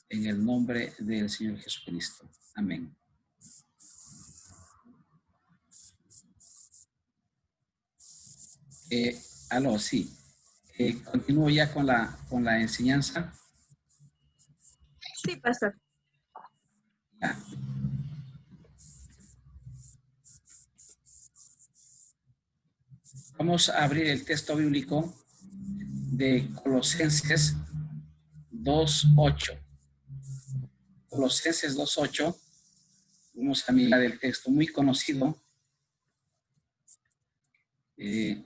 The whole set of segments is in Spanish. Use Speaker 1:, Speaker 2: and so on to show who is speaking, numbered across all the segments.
Speaker 1: en el nombre del Señor Jesucristo. Amén. Aló, sí. Continúo ya con la enseñanza.
Speaker 2: Sí, pastor.
Speaker 1: Ya. Vamos a abrir el texto bíblico de Colosenses 2:8. Colosenses 2:8. Vamos a mirar el texto muy conocido. Que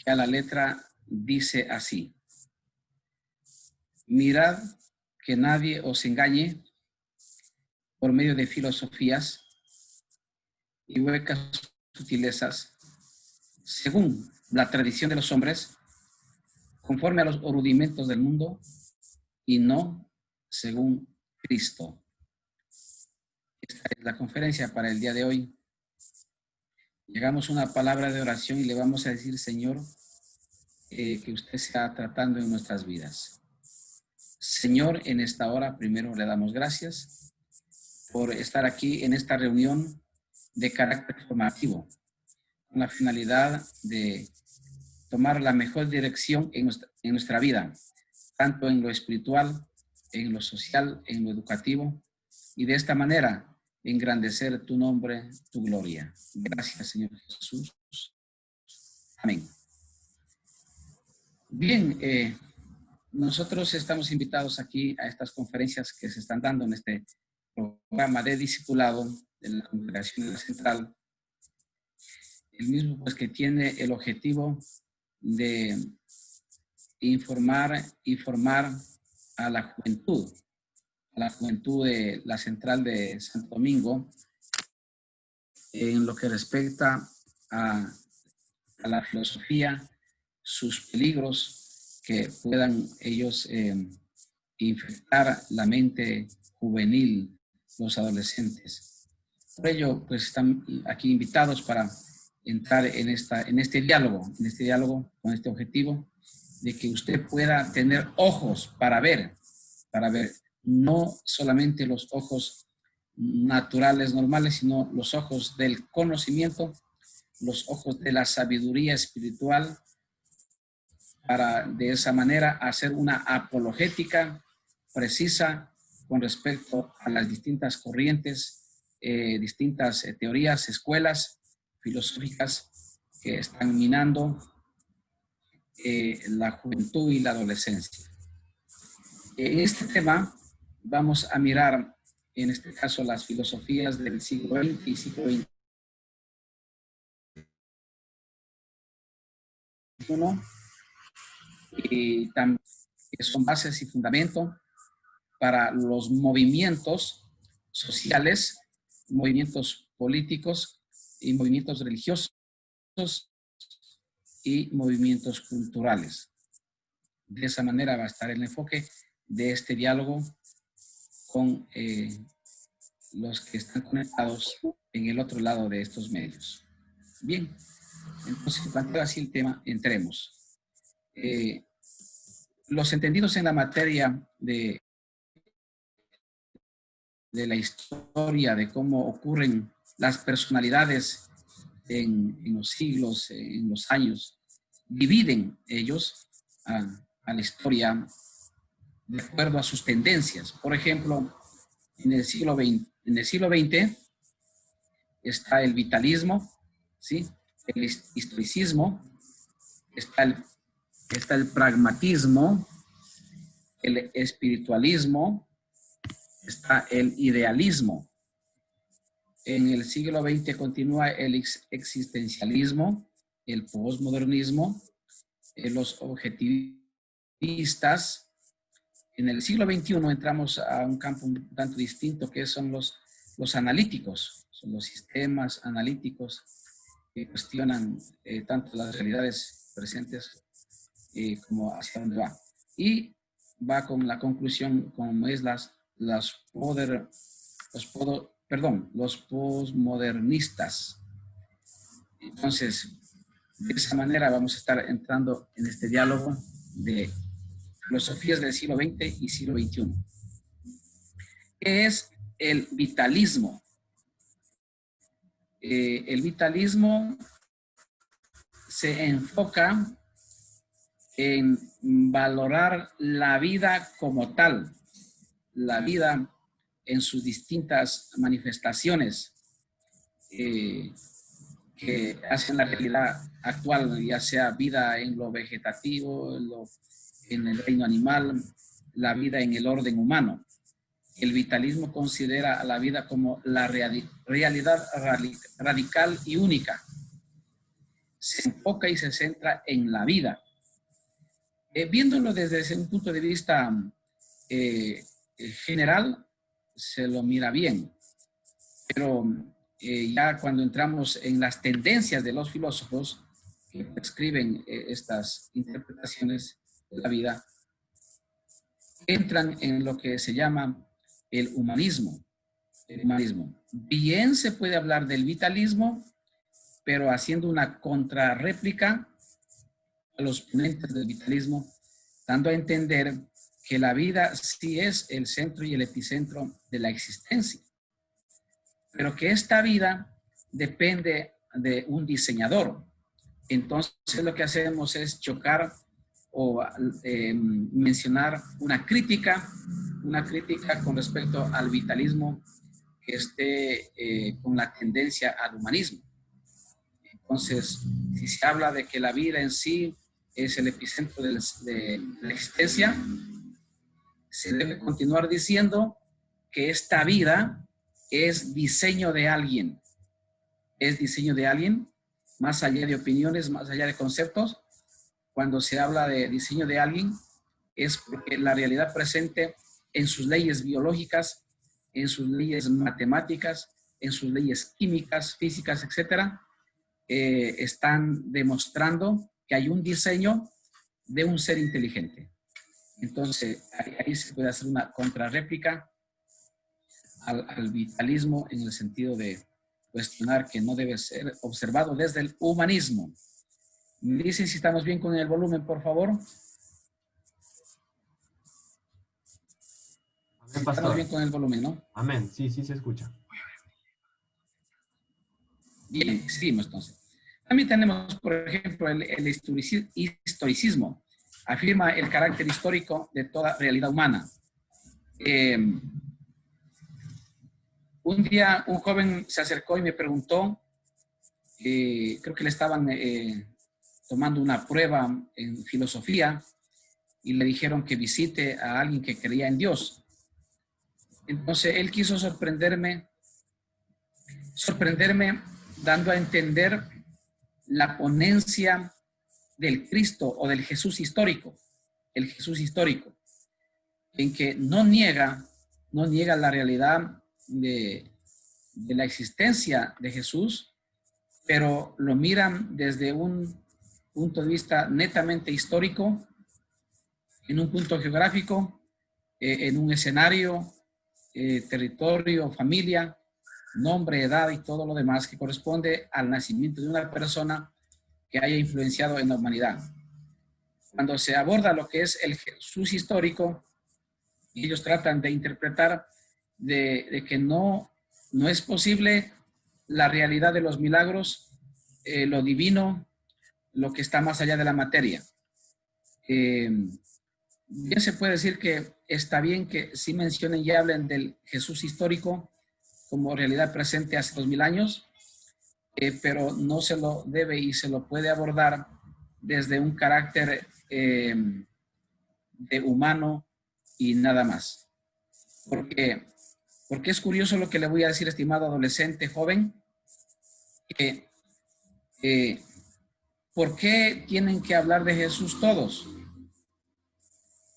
Speaker 1: a la letra dice así: mirad que nadie os engañe por medio de filosofías y huecas sutilezas, según la tradición de los hombres, conforme a los rudimentos del mundo, y no según Cristo. Esta es la conferencia para el día de hoy. Llegamos a una palabra de oración y le vamos a decir, Señor, que usted sea tratando en nuestras vidas. Señor, en esta hora primero le damos gracias por estar aquí en esta reunión de carácter formativo, con la finalidad de tomar la mejor dirección en nuestra vida, tanto en lo espiritual, en lo social, en lo educativo, y de esta manera engrandecer tu nombre, tu gloria. Gracias, Señor Jesús. Amén. Bien, nosotros estamos invitados aquí a estas conferencias que se están dando en este programa de discipulado de la Congregación de la Central. El mismo pues que tiene el objetivo de informar y formar a la juventud de la Central de Santo Domingo en lo que respecta a la filosofía, sus peligros que puedan ellos infectar la mente juvenil, los adolescentes. Por ello, pues están aquí invitados para entrar en este diálogo con este objetivo de que usted pueda tener ojos para ver, no solamente los ojos naturales, normales, sino los ojos del conocimiento, los ojos de la sabiduría espiritual, para de esa manera hacer una apologética precisa con respecto a las distintas corrientes, distintas teorías, escuelas filosóficas que están minando la juventud y la adolescencia. En este tema vamos a mirar, en este caso, las filosofías del siglo XX y siglo XXI, y también son bases y fundamento para los movimientos sociales, movimientos políticos y movimientos religiosos y movimientos culturales. De esa manera va a estar el enfoque de este diálogo con los que están conectados en el otro lado de estos medios. Bien, entonces planteo así el tema, entremos. Los entendidos en la materia de la historia, de cómo ocurren las personalidades en los siglos, en los años, dividen ellos a la historia de acuerdo a sus tendencias. Por ejemplo, en el siglo XX está el vitalismo, ¿sí? El historicismo, está el pragmatismo, el espiritualismo, está el idealismo. En el siglo XX continúa el existencialismo, el posmodernismo, los objetivistas. En el siglo XXI entramos a un campo un tanto distinto, que son los analíticos, son los sistemas analíticos que cuestionan tanto las realidades presentes como hacia dónde va. Y va con la conclusión, como es los posmodernistas. Entonces, de esa manera vamos a estar entrando en este diálogo de filosofías del siglo XX y siglo XXI. ¿Qué es el vitalismo? El vitalismo se enfoca en valorar la vida como tal, la vida en sus distintas manifestaciones que hacen la realidad actual, ya sea vida en lo vegetativo, en el reino animal, la vida en el orden humano. El vitalismo considera a la vida como la realidad radical y única. Se enfoca y se centra en la vida. Viéndolo desde un punto de vista general, se lo mira bien. Pero ya cuando entramos en las tendencias de los filósofos que escriben estas interpretaciones de la vida, entran en lo que se llama el humanismo. El humanismo. Bien se puede hablar del vitalismo, pero haciendo una contrarréplica a los ponentes del vitalismo, dando a entender que la vida sí es el centro y el epicentro de la existencia, pero que esta vida depende de un diseñador. Entonces lo que hacemos es chocar o mencionar una crítica con respecto al vitalismo que esté con la tendencia al humanismo. Entonces, si se habla de que la vida en sí es el epicentro de la existencia, se debe continuar diciendo que esta vida es diseño de alguien. Es diseño de alguien, más allá de opiniones, más allá de conceptos. Cuando se habla de diseño de alguien, es porque la realidad presente en sus leyes biológicas, en sus leyes matemáticas, en sus leyes químicas, físicas, etcétera, están demostrando que hay un diseño de un ser inteligente. Entonces, ahí se puede hacer una contrarréplica al vitalismo en el sentido de cuestionar que no debe ser observado desde el humanismo. Me dicen si estamos bien con el volumen, por favor.
Speaker 2: Amén, pastor.
Speaker 1: Estamos bien con el volumen, ¿no?
Speaker 2: Amén, sí, sí se escucha.
Speaker 1: Bien, seguimos entonces. También tenemos, por ejemplo, el historicismo. Afirma el carácter histórico de toda realidad humana. Un día un joven se acercó y me preguntó, creo que le estaban tomando una prueba en filosofía y le dijeron que visite a alguien que creía en Dios. Entonces él quiso sorprenderme dando a entender la ponencia del Cristo o del Jesús histórico, el Jesús histórico, en que no niega la realidad de la existencia de Jesús, pero lo miran desde un punto de vista netamente histórico, en un punto geográfico, en un escenario, territorio, familia, nombre, edad y todo lo demás que corresponde al nacimiento de una persona que haya influenciado en la humanidad. Cuando se aborda lo que es el Jesús histórico, ellos tratan de interpretar de que no es posible la realidad de los milagros, lo divino, lo que está más allá de la materia. Bien se puede decir que está bien que sí mencionen y hablen del Jesús histórico como realidad presente hace 2000 años, pero no se lo debe y se lo puede abordar desde un carácter de humano y nada más. Porque es curioso lo que le voy a decir, estimado adolescente, joven, que ¿por qué tienen que hablar de Jesús todos?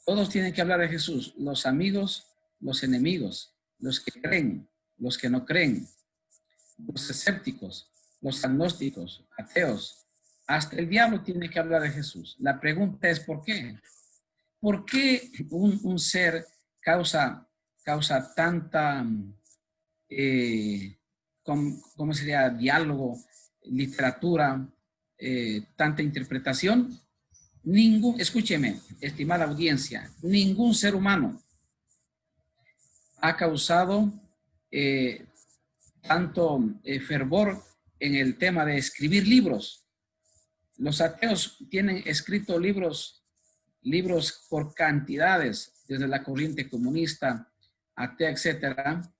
Speaker 1: Todos tienen que hablar de Jesús, los amigos, los enemigos, los que creen, los que no creen, los escépticos, los agnósticos, ateos. Hasta el diablo tiene que hablar de Jesús. La pregunta es ¿por qué? ¿Por qué un ser causa tanta, ¿cómo sería? Diálogo, literatura, tanta interpretación? Escúcheme, estimada audiencia, ningún ser humano ha causado tanto fervor en el tema de escribir libros. Los ateos tienen escrito libros por cantidades, desde la corriente comunista, atea, etcétera,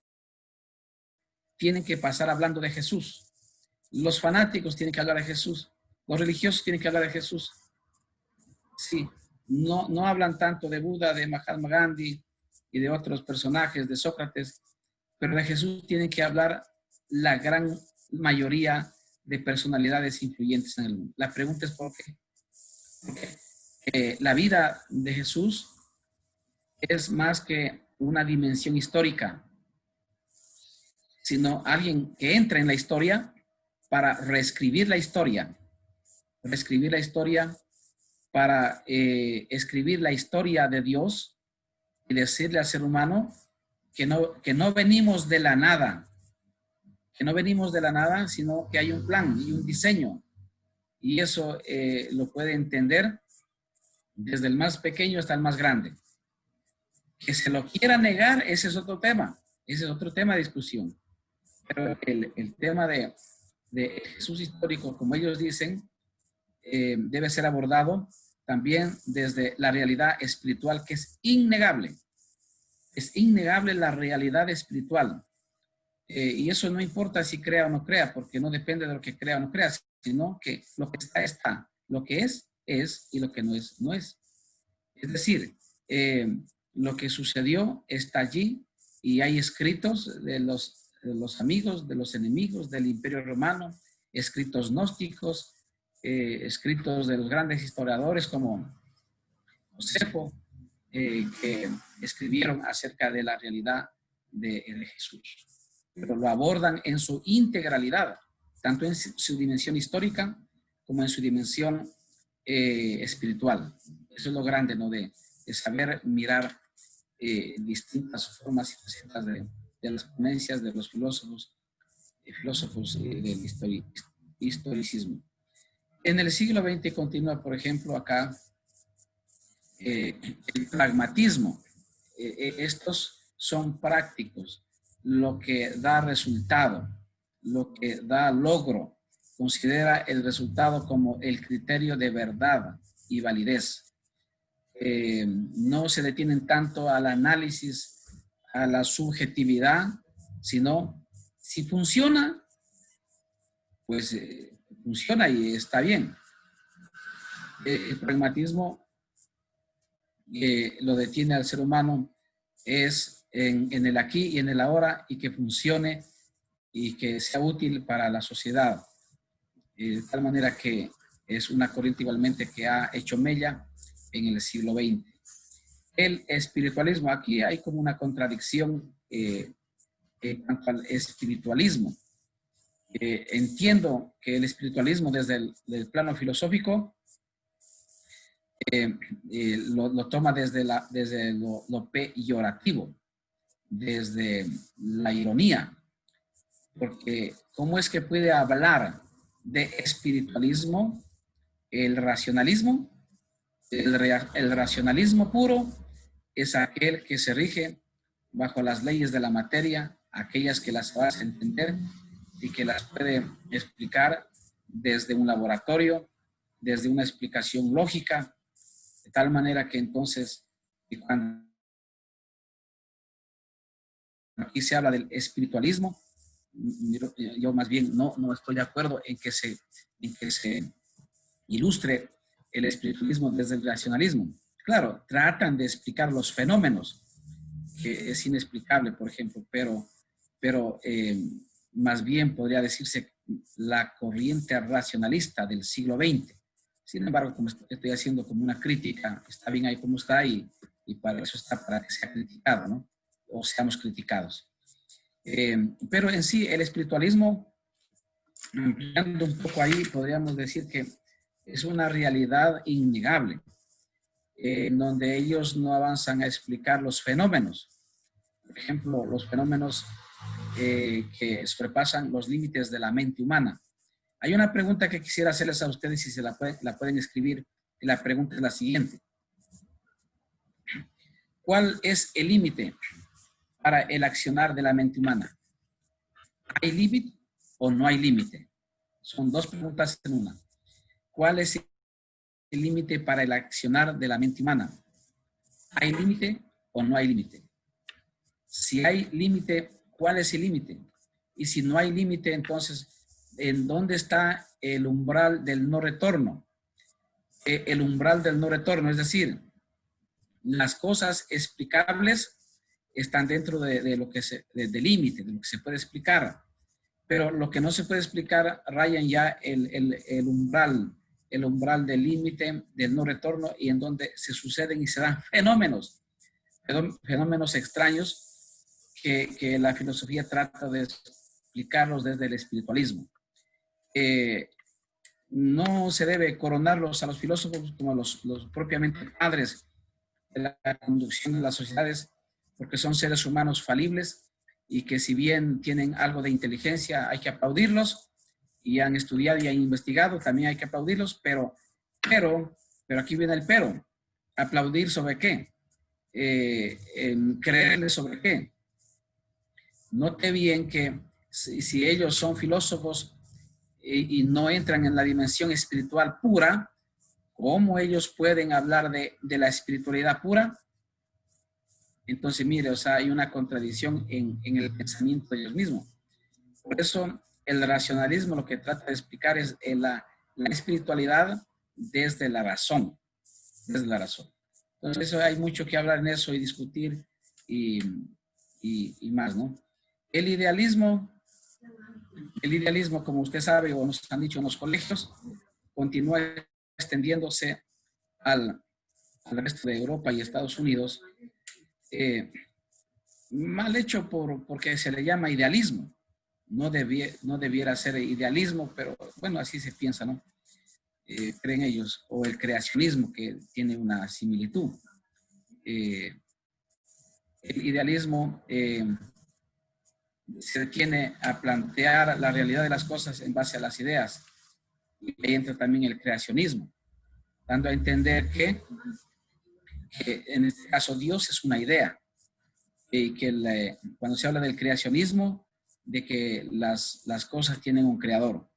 Speaker 1: tienen que pasar hablando de Jesús. Los fanáticos tienen que hablar de Jesús. Los religiosos tienen que hablar de Jesús. Sí, no hablan tanto de Buda, de Mahatma Gandhi y de otros personajes, de Sócrates, pero de Jesús tienen que hablar la gran mayoría de personalidades influyentes en el mundo. La pregunta es ¿por qué? Porque la vida de Jesús es más que una dimensión histórica, sino alguien que entra en la historia para reescribir la historia para escribir la historia de Dios y decirle al ser humano que no venimos de la nada, sino que hay un plan y un diseño. Y eso lo puede entender desde el más pequeño hasta el más grande. Que se lo quiera negar, ese es otro tema de discusión. Pero el tema de Jesús histórico, como ellos dicen, debe ser abordado también desde la realidad espiritual, que es innegable. Es innegable la realidad espiritual. Y eso no importa si crea o no crea, porque no depende de lo que crea o no crea, sino que lo que está, está. Lo que es, y lo que no es, no es. Es decir, lo que sucedió está allí y hay escritos de los amigos, de los enemigos del Imperio Romano, escritos gnósticos, escritos de los grandes historiadores como Josefo, que escribieron acerca de la realidad de Jesús. Pero lo abordan en su integralidad, tanto en su dimensión histórica como en su dimensión espiritual. Eso es lo grande, ¿no? De saber mirar distintas formas y facetas de las ponencias de los filósofos del historicismo. En el siglo XX continúa, por ejemplo, acá el pragmatismo. Estos son prácticos, lo que da resultado, lo que da logro, considera el resultado como el criterio de verdad y validez. No se detienen tanto al análisis, a la subjetividad, sino si funciona, pues funciona y está bien. El pragmatismo lo detiene al ser humano es en el aquí y en el ahora, y que funcione y que sea útil para la sociedad. De tal manera que es una corriente igualmente que ha hecho mella en el siglo XX. El espiritualismo, aquí hay como una contradicción en cuanto al espiritualismo. Entiendo que el espiritualismo desde el plano filosófico lo toma desde lo peyorativo, desde la ironía, porque ¿cómo es que puede hablar de espiritualismo el racionalismo? El racionalismo puro es aquel que se rige bajo las leyes de la materia, aquellas que las vas a entender y que las puede explicar desde un laboratorio, desde una explicación lógica, de tal manera que entonces, cuando aquí se habla del espiritualismo, yo más bien no estoy de acuerdo en que se ilustre el espiritualismo desde el racionalismo. Claro, tratan de explicar los fenómenos, que es inexplicable, por ejemplo, pero más bien podría decirse la corriente racionalista del siglo XX. Sin embargo, como estoy haciendo como una crítica, está bien ahí como está y para eso está, para que sea criticado, ¿no? O seamos criticados. Pero en sí, el espiritualismo, ampliando un poco ahí, podríamos decir que es una realidad innegable, en donde ellos no avanzan a explicar los fenómenos. Por ejemplo, los fenómenos que sobrepasan los límites de la mente humana. Hay una pregunta que quisiera hacerles a ustedes, si se la pueden escribir Y la pregunta es la siguiente. ¿Cuál es el límite para el accionar de la mente humana? ¿Hay límite o no hay límite? Son dos preguntas en una. ¿Cuál es el límite para el accionar de la mente humana? ¿Hay límite o no hay límite? Si hay límite, ¿cuál es el límite? Y si no hay límite, entonces, ¿en dónde está el umbral del no retorno? El umbral del no retorno, es decir, las cosas explicables están dentro de lo que del límite, de lo que se puede explicar. Pero lo que no se puede explicar rayan ya el umbral del límite, del no retorno, y en donde se suceden y se dan fenómenos extraños que la filosofía trata de explicarlos desde el espiritualismo. No se debe coronarlos a los filósofos como los propiamente padres de la conducción de las sociedades, porque son seres humanos falibles y que si bien tienen algo de inteligencia hay que aplaudirlos, y han estudiado y han investigado, también hay que aplaudirlos, pero aquí viene el pero. ¿Aplaudir sobre qué? ¿Creerles sobre qué? Note bien que si ellos son filósofos y no entran en la dimensión espiritual pura, ¿cómo ellos pueden hablar de la espiritualidad pura? Entonces, mire, o sea, hay una contradicción en el pensamiento de ellos mismos. Por eso, el racionalismo lo que trata de explicar es la espiritualidad desde la razón. Desde la razón. Entonces, eso, hay mucho que hablar en eso y discutir y más, ¿no? El idealismo, como usted sabe o nos han dicho en los colegios, continúa extendiéndose al resto de Europa y Estados Unidos. Mal hecho porque se le llama idealismo. No debiera ser idealismo, pero bueno, así se piensa, ¿no? Creen ellos. O el creacionismo, que tiene una similitud. El idealismo se tiene a plantear la realidad de las cosas en base a las ideas. Y ahí entra también el creacionismo, dando a entender que en este caso Dios es una idea. Y que cuando se habla del creacionismo, de que las cosas tienen un creador.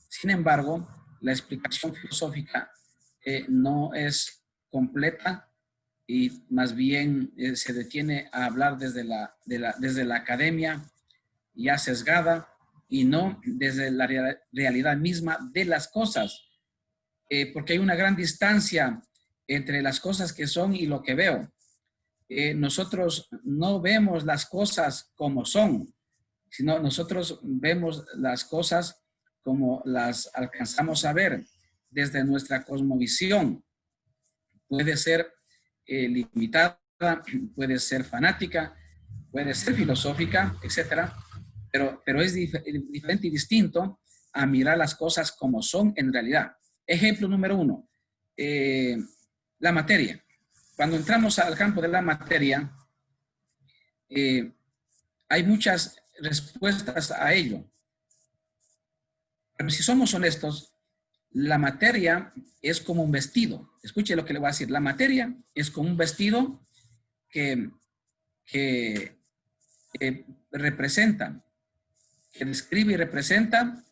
Speaker 1: Sin embargo, la explicación filosófica no es completa y más bien se detiene a hablar desde la academia ya sesgada y no desde la realidad misma de las cosas, porque hay una gran distancia entre las cosas que son y lo que veo. Nosotros no vemos las cosas como son, sino nosotros vemos las cosas como las alcanzamos a ver desde nuestra cosmovisión. Puede ser limitada, puede ser fanática, puede ser filosófica, etcétera, pero es diferente y distinto a mirar las cosas como son en realidad. Ejemplo número 1, la materia. Cuando entramos al campo de la materia, hay muchas respuestas a ello. Pero si somos honestos, la materia es como un vestido. Escuche lo que le voy a decir. La materia es como un vestido que representa, que describe y representa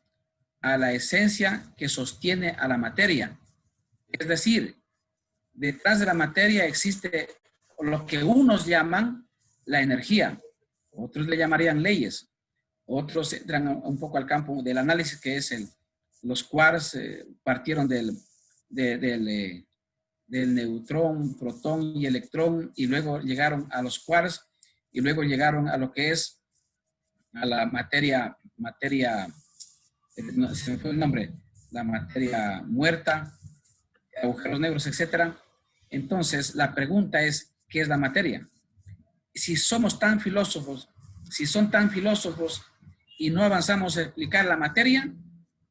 Speaker 1: a la esencia que sostiene a la materia. Es decir, detrás de la materia existe lo que unos llaman la energía, otros le llamarían leyes, otros entran un poco al campo del análisis, que es los quarks partieron del neutrón, protón y electrón, y luego llegaron a los quarks, y luego llegaron a lo que es a la materia, no, se me fue el nombre, la materia muerta, agujeros negros, etcétera. Entonces, la pregunta es, ¿qué es la materia? Si somos tan filósofos, si son tan filósofos y no avanzamos a explicar la materia,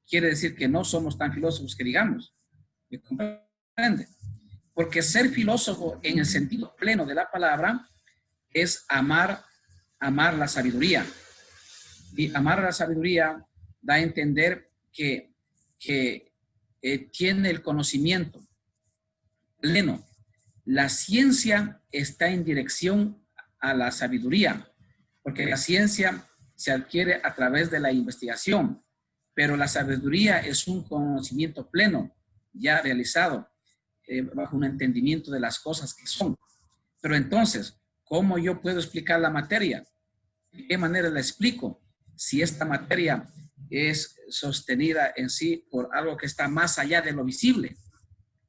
Speaker 1: quiere decir que no somos tan filósofos que digamos. ¿Me comprende? Porque ser filósofo en el sentido pleno de la palabra es amar la sabiduría. Y amar la sabiduría da a entender que tiene el conocimiento, pleno. La ciencia está en dirección a la sabiduría, porque la ciencia se adquiere a través de la investigación, pero la sabiduría es un conocimiento pleno, ya realizado, bajo un entendimiento de las cosas que son. Pero entonces, ¿cómo yo puedo explicar la materia? ¿De qué manera la explico? Si esta materia es sostenida en sí por algo que está más allá de lo visible.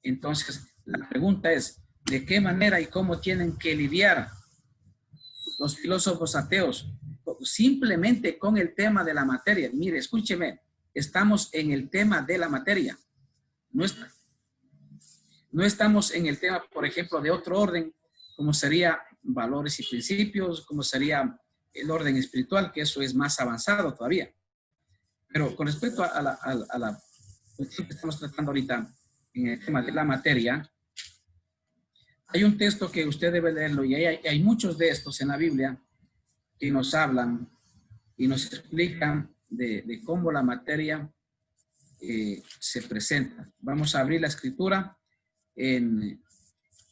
Speaker 1: Entonces, la pregunta es, ¿de qué manera y cómo tienen que lidiar los filósofos ateos? Simplemente con el tema de la materia. Mire, escúcheme, estamos en el tema de la materia. No estamos en el tema, por ejemplo, de otro orden, como sería valores y principios, como sería el orden espiritual, que eso es más avanzado todavía. Pero con respecto a la cuestión que estamos tratando ahorita, en el tema de la materia, hay un texto que usted debe leerlo, y hay muchos de estos en la Biblia que nos hablan y nos explican de cómo la materia se presenta. Vamos a abrir la escritura en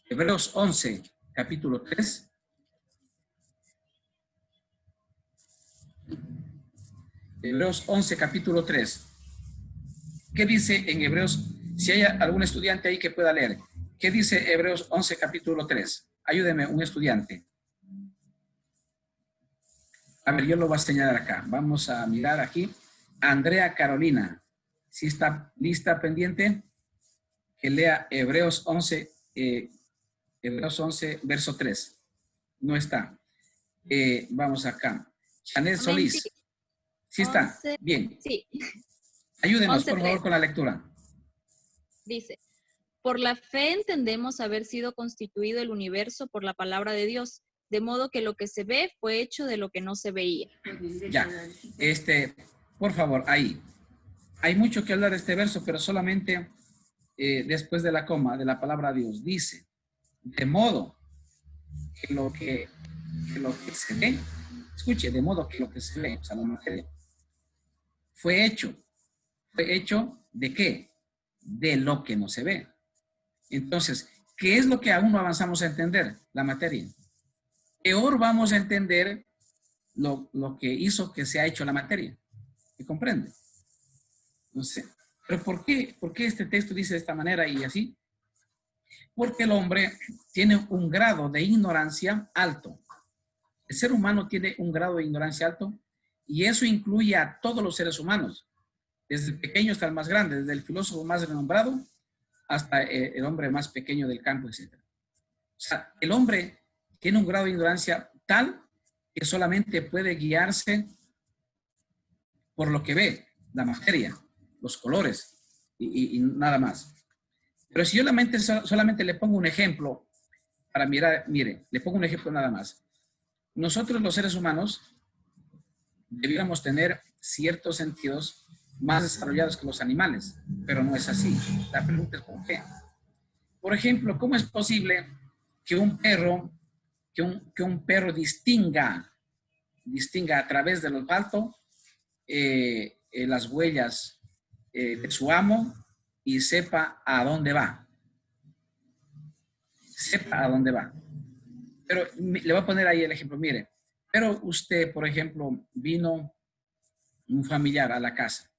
Speaker 1: Hebreos 11, capítulo 3. Hebreos 11, capítulo 3. ¿Qué dice en Hebreos? Si hay algún estudiante ahí que pueda leer. ¿Qué dice Hebreos 11, capítulo 3? Ayúdeme, un estudiante. A ver, yo lo voy a señalar acá. Vamos a mirar aquí. Andrea Carolina. ¿Sí está lista, pendiente? Que lea Hebreos 11, verso 3. No está. Vamos acá. Chanel Solís.
Speaker 2: Sí.
Speaker 1: ¿Sí está?
Speaker 2: 11,
Speaker 1: bien.
Speaker 2: Sí.
Speaker 1: Ayúdenos,
Speaker 2: 11,
Speaker 1: por favor,
Speaker 2: 3.
Speaker 1: con la lectura.
Speaker 2: Dice, por la fe entendemos haber sido constituido el universo por la palabra de Dios, de modo que lo que se ve fue hecho de lo que no se veía.
Speaker 1: Ya, por favor, ahí. Hay mucho que hablar de este verso, pero solamente después de la coma, de la palabra Dios. Dice, de modo que lo que se ve, escuche, de modo que lo que se ve, o sea, la materia, fue hecho ¿de qué? De lo que no se ve. Entonces, ¿qué es lo que aún no avanzamos a entender? La materia. Peor vamos a entender lo que hizo que se ha hecho la materia. ¿Me comprende? No sé. Pero ¿por qué este texto dice de esta manera y así? Porque el hombre tiene un grado de ignorancia alto. El ser humano tiene un grado de ignorancia alto y eso incluye a todos los seres humanos, desde el pequeño hasta el más grande, desde el filósofo más renombrado hasta el hombre más pequeño del campo, etc. O sea, el hombre tiene un grado de ignorancia tal que solamente puede guiarse por lo que ve, la materia, los colores y nada más. Pero si yo solamente le pongo un ejemplo para mirar, mire, le pongo un ejemplo nada más. Nosotros los seres humanos debiéramos tener ciertos sentidos más desarrollados que los animales, pero no es así. La pregunta es ¿por qué? Por ejemplo, ¿cómo es posible que un perro, que un perro distinga a través del olfato las huellas de su amo y sepa a dónde va? Sepa a dónde va. Pero le voy a poner ahí el ejemplo, mire. Pero usted, por ejemplo, vino un familiar a la casa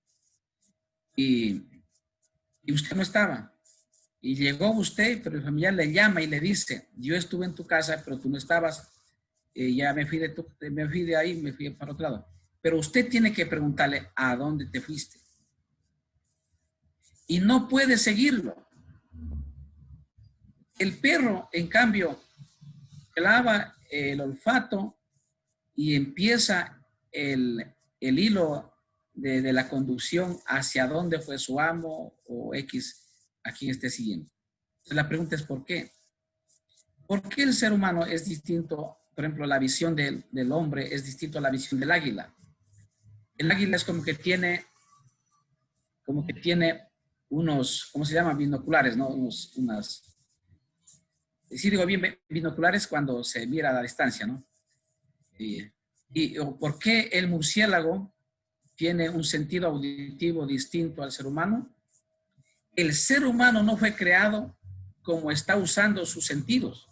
Speaker 1: y usted no estaba. Y llegó usted, pero el familiar le llama y le dice, yo estuve en tu casa, pero tú no estabas, ya me fui de ahí, me fui para otro lado. Pero usted tiene que preguntarle a dónde te fuiste. Y no puede seguirlo. El perro, en cambio, clava el olfato y empieza el hilo de la conducción hacia dónde fue su amo o X a quien esté siguiendo. Entonces la pregunta es ¿por qué? ¿Por qué el ser humano es distinto? Por ejemplo, la visión del hombre es distinto a la visión del águila. El águila es como que tiene unos, ¿cómo se llama? Binoculares, ¿no? Sí digo bien binoculares cuando se mira a la distancia, ¿no? ¿Por qué el murciélago tiene un sentido auditivo distinto al ser humano? El ser humano no fue creado como está usando sus sentidos.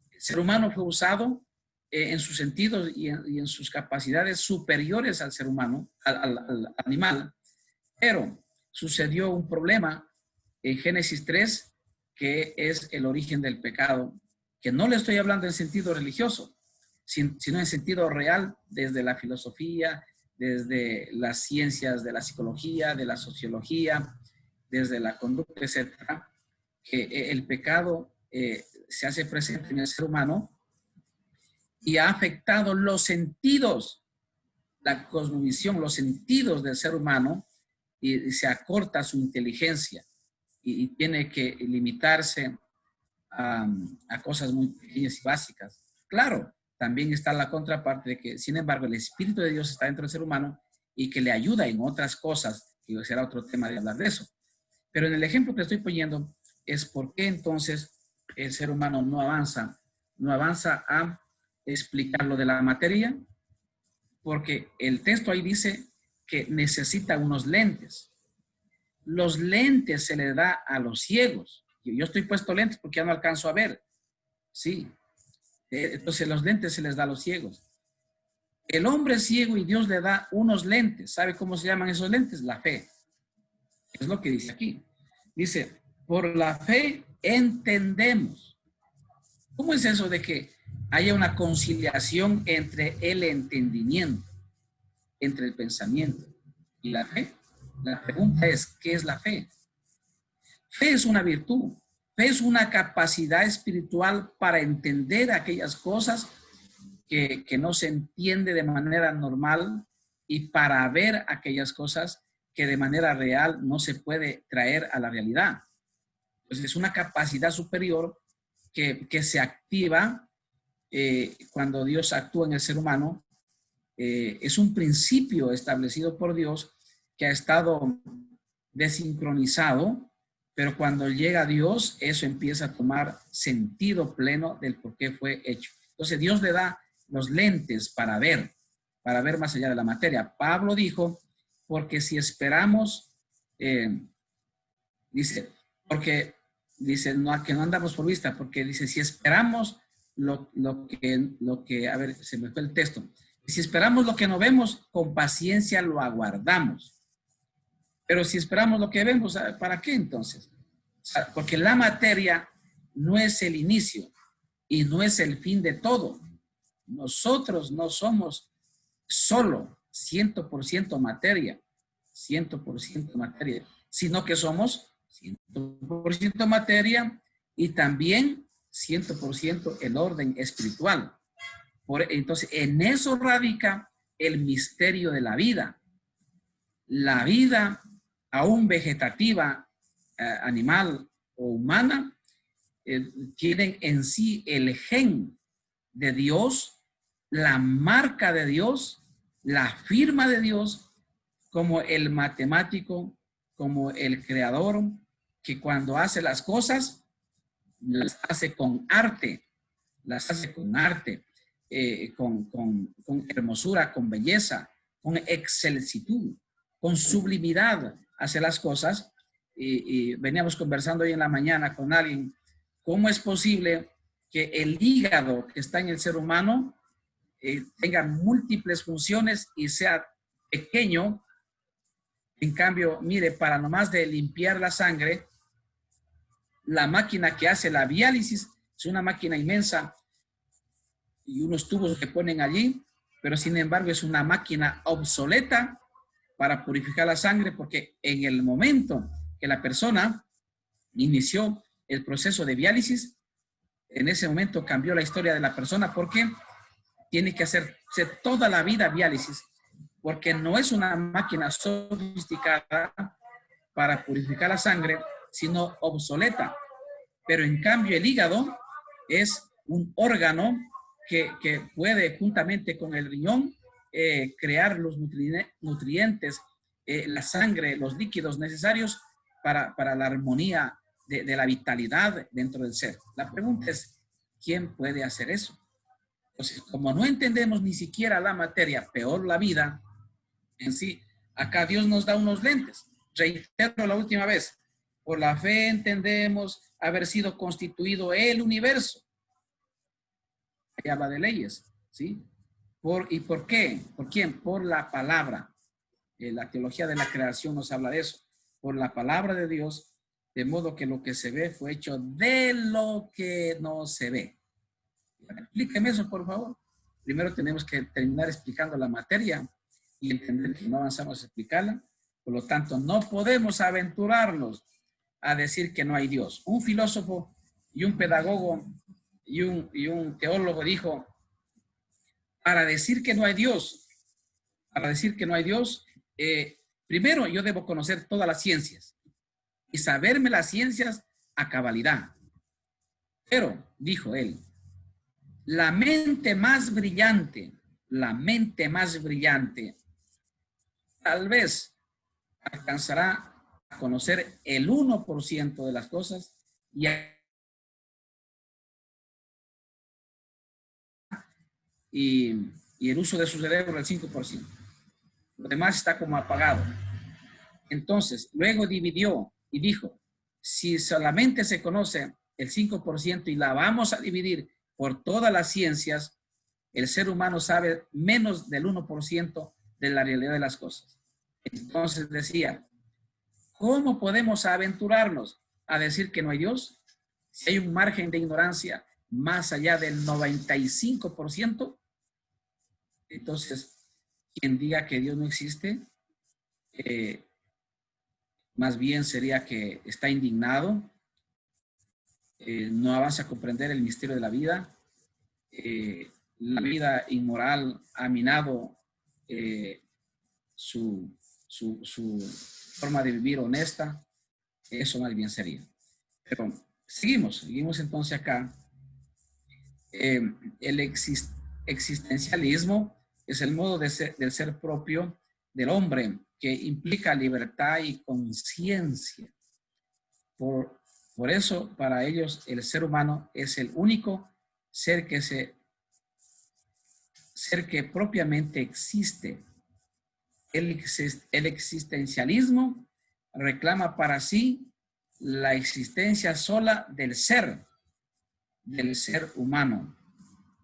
Speaker 1: El ser humano fue usado en sus sentidos y en sus capacidades superiores al ser humano, al animal, pero sucedió un problema en Génesis 3, que es el origen del pecado, que no le estoy hablando en sentido religioso, sino en sentido real, desde la filosofía, desde las ciencias de la psicología, de la sociología, desde la conducta, etcétera, que el pecado se hace presente en el ser humano y ha afectado los sentidos, la cosmovisión, los sentidos del ser humano, y se acorta su inteligencia y tiene que limitarse a cosas muy pequeñas y básicas. Claro, también está la contraparte de que, sin embargo, el Espíritu de Dios está dentro del ser humano y que le ayuda en otras cosas, y será otro tema de hablar de eso. Pero en el ejemplo que estoy poniendo es por qué entonces el ser humano no avanza a explicar lo de la materia, porque el texto ahí dice que necesita unos lentes. Los lentes se le da a los ciegos. Yo estoy puesto lentes porque ya no alcanzo a ver. Sí. Entonces los lentes se les da a los ciegos. El hombre es ciego y Dios le da unos lentes. ¿Sabe cómo se llaman esos lentes? La fe. Es lo que dice aquí. Dice, por la fe entendemos. ¿Cómo es eso de que haya una conciliación entre el entendimiento, entre el pensamiento y la fe? La pregunta es, ¿qué es la fe? Fe es una virtud. Fe es una capacidad espiritual para entender aquellas cosas que no se entiende de manera normal y para ver aquellas cosas que de manera real no se puede traer a la realidad. Entonces es una capacidad superior que se activa cuando Dios actúa en el ser humano. Es un principio establecido por Dios que ha estado desincronizado, pero cuando llega Dios, eso empieza a tomar sentido pleno del por qué fue hecho. Entonces Dios le da los lentes para ver más allá de la materia. Pablo dijo, porque si esperamos, dice, no, que no andamos por vista, porque dice, si esperamos lo que, a ver, se me fue el texto, si esperamos lo que no vemos, con paciencia lo aguardamos. Pero si esperamos lo que vemos, ¿para qué entonces? Porque la materia no es el inicio y no es el fin de todo. Nosotros no somos solo 100% materia, 100% materia, sino que somos 100% materia y también 100% el orden espiritual. Entonces, en eso radica el misterio de la vida. La vida, aún vegetativa, animal o humana, tienen en sí el gen de Dios, la marca de Dios, la firma de Dios, como el matemático, como el creador, que cuando hace las cosas, las hace con arte, con hermosura, con belleza, con excelsitud, con sublimidad hace las cosas. Y veníamos conversando hoy en la mañana con alguien, ¿cómo es posible que el hígado que está en el ser humano tenga múltiples funciones y sea pequeño? En cambio, mire, para nomás de limpiar la sangre, la máquina que hace la diálisis es una máquina inmensa y unos tubos que ponen allí, pero sin embargo es una máquina obsoleta para purificar la sangre, porque en el momento que la persona inició el proceso de diálisis, en ese momento cambió la historia de la persona, porque tiene que hacerse toda la vida diálisis, porque no es una máquina sofisticada para purificar la sangre, sino obsoleta. Pero en cambio el hígado es un órgano que puede, juntamente con el riñón, crear los nutrientes, la sangre, los líquidos necesarios para la armonía de la vitalidad dentro del ser. La pregunta es, ¿quién puede hacer eso? Entonces, como no entendemos ni siquiera la materia, peor la vida en sí, acá Dios nos da unos lentes. Reitero la última vez, Por la fe entendemos haber sido constituido el universo. Ahí habla de leyes, ¿sí? ¿Y por qué? ¿Por quién? Por la palabra. La teología de la creación nos habla de eso. Por la palabra de Dios, de modo que lo que se ve fue hecho de lo que no se ve. Explíqueme eso, por favor. Primero tenemos que terminar explicando la materia y entender que no avanzamos a explicarla. Por lo tanto, no podemos aventurarnos a decir que no hay Dios. Un filósofo y un pedagogo y un teólogo dijo, para decir que no hay Dios, primero yo debo conocer todas las ciencias y saberme las ciencias a cabalidad. Pero, dijo él, la mente más brillante, tal vez alcanzará a conocer el 1% de las cosas y el uso de su cerebro el 5%. Lo demás está como apagado. Entonces, luego dividió y dijo, si solamente se conoce el 5% y la vamos a dividir por todas las ciencias, el ser humano sabe menos del 1% de la realidad de las cosas. Entonces decía, ¿cómo podemos aventurarnos a decir que no hay Dios? Si hay un margen de ignorancia más allá del 95%, entonces, quien diga que Dios no existe, más bien sería que está indignado, no avanza a comprender el misterio de la vida inmoral ha minado su forma de vivir honesta, eso más bien sería. Pero seguimos entonces acá. El existencialismo es el modo del ser propio del hombre que implica libertad y conciencia. Por eso, para ellos, el ser humano es el único ser que propiamente existe. El existencialismo reclama para sí la existencia sola del ser humano,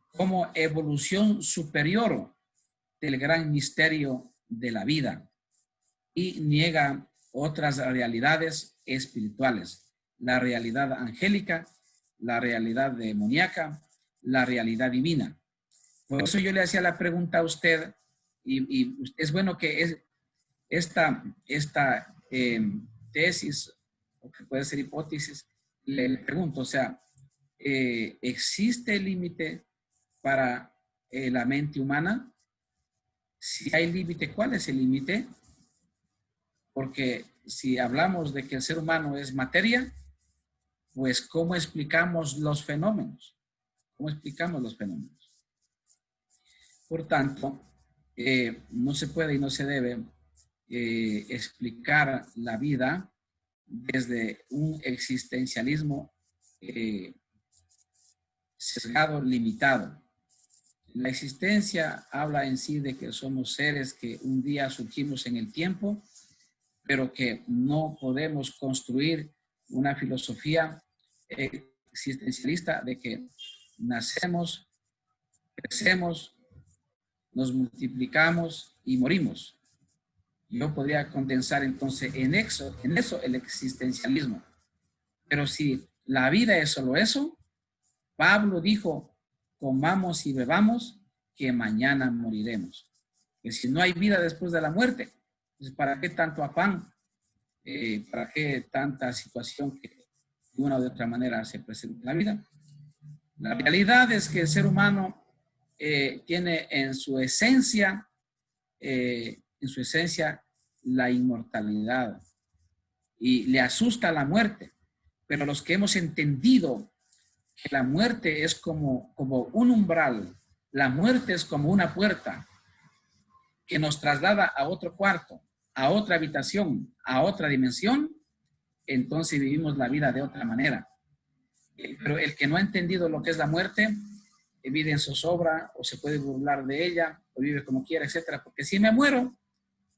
Speaker 1: como evolución superior del gran misterio de la vida, y niega otras realidades espirituales, la realidad angélica, la realidad demoníaca, la realidad divina. Por eso yo le hacía la pregunta a usted, y es bueno que esta tesis, o que puede ser hipótesis, le pregunto, o sea, ¿existe límite para la mente humana? Si hay límite, ¿cuál es el límite? Porque si hablamos de que el ser humano es materia, pues ¿cómo explicamos los fenómenos? ¿Cómo explicamos los fenómenos? Por tanto, no se puede y no se debe explicar la vida desde un existencialismo sesgado, limitado. La existencia habla en sí de que somos seres que un día surgimos en el tiempo, pero que no podemos construir una filosofía existencialista de que nacemos, crecemos, nos multiplicamos y morimos. Yo podría condensar entonces en eso el existencialismo. Pero si la vida es solo eso, Pablo dijo, comamos y bebamos, que mañana moriremos. Que si no hay vida después de la muerte, pues ¿para qué tanto afán? ¿Para qué tanta situación que de una u otra manera se presenta en la vida? La realidad es que el ser humano tiene en su esencia la inmortalidad y le asusta la muerte. Pero los que hemos entendido que la muerte es como un umbral, la muerte es como una puerta que nos traslada a otro cuarto, a otra habitación, a otra dimensión, entonces vivimos la vida de otra manera. Pero el que no ha entendido lo que es la muerte, vive en zozobra o se puede burlar de ella o vive como quiera, etcétera, porque si me muero,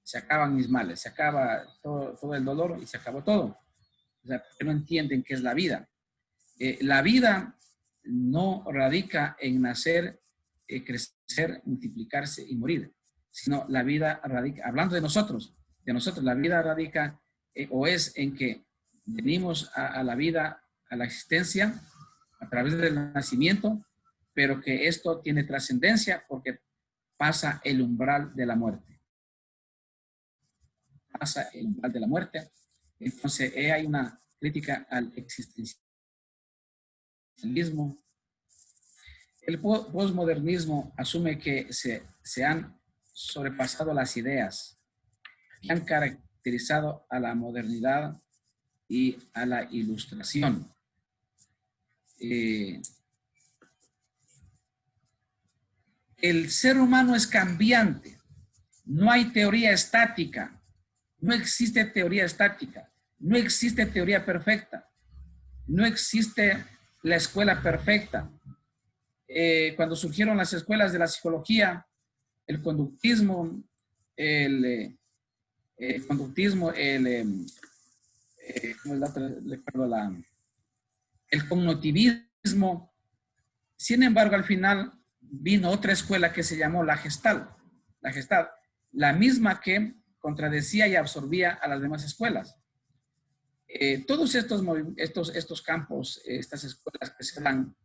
Speaker 1: se acaban mis males, se acaba todo el dolor y se acabó todo. O sea, porque no entienden qué es la vida. La vida no radica en nacer, crecer, multiplicarse y morir, sino la vida radica, hablando de nosotros, la vida radica o es en que venimos a la vida, a la existencia, a través del nacimiento, pero que esto tiene trascendencia porque pasa el umbral de la muerte. Pasa el umbral de la muerte. Entonces, hay una crítica al existencialismo. El posmodernismo asume que se han sobrepasado las ideas que han caracterizado a la modernidad y a la ilustración. El ser humano es cambiante. No hay teoría estática. No existe teoría estática. No existe teoría perfecta. No existe la escuela perfecta. Cuando surgieron las escuelas de la psicología, el conductismo, el cognitivismo. Sin embargo, al final vino otra escuela que se llamó la Gestalt, la misma que contradecía y absorbía a las demás escuelas. Todos estos campos, estas escuelas que se dan,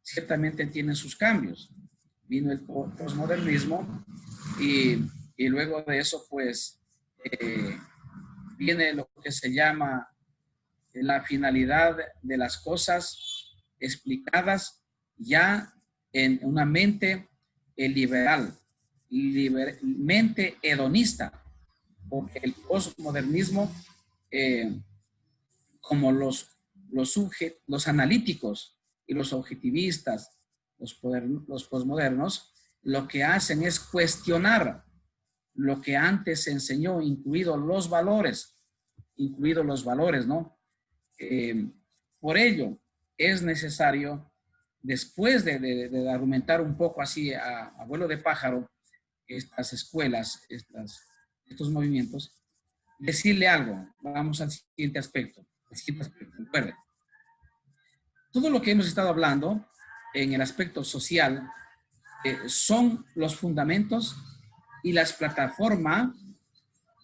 Speaker 1: ciertamente tienen sus cambios. Vino el posmodernismo y luego de eso, pues, viene lo que se llama la finalidad de las cosas explicadas ya en una mente liberal, mente hedonista, porque el postmodernismo, como los analíticos y los objetivistas, los postmodernos, lo que hacen es cuestionar lo que antes se enseñó, incluidos los valores, ¿no? Por ello, es necesario, después de argumentar un poco así a vuelo de pájaro estas escuelas, estos movimientos, decirle algo. Vamos al siguiente aspecto. Recuerden, todo lo que hemos estado hablando en el aspecto social son los fundamentos y las plataformas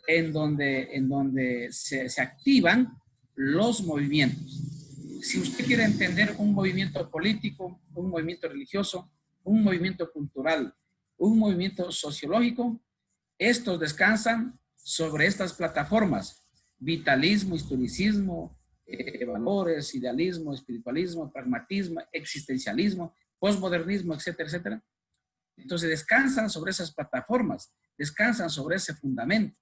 Speaker 1: en donde se activan los movimientos. Si usted quiere entender un movimiento político, un movimiento religioso, un movimiento cultural, un movimiento sociológico, estos descansan sobre estas plataformas: vitalismo, historicismo, valores, idealismo, espiritualismo, pragmatismo, existencialismo, posmodernismo, etcétera, etcétera. Entonces descansan sobre esas plataformas, descansan sobre ese fundamento.